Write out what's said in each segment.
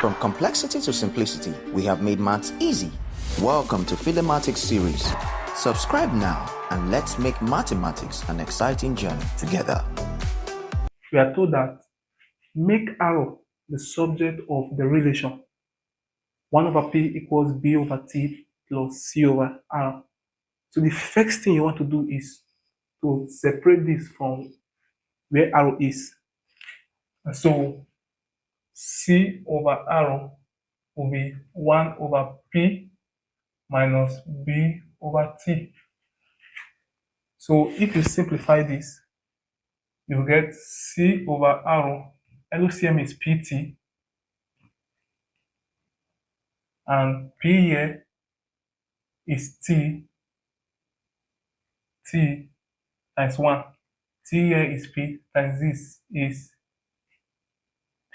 From complexity to simplicity, we have made maths easy. Welcome to Philemathics series. Subscribe now and let's make mathematics an exciting journey together. We are told that make arrow the subject of the relation 1 over p equals b over t plus c over r. So the first thing you want to do is to separate this from where arrow is. And so c over arrow will be 1 over p minus b over t. So if you simplify this, you get c over arrow, LCM is pt, and p here is t times 1. T here is p times this is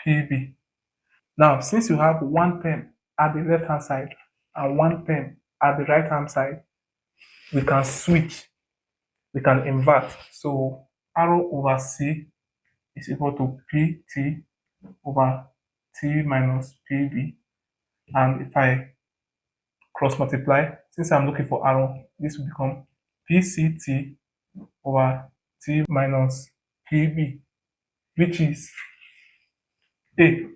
pb. Now, since you have one term at the left hand side and one term at the right hand side, we can switch, we can invert. So arrow over c is equal to pt over t minus pb. And if I cross multiply, since I'm looking for arrow, this will become pct over t minus pb, which is a.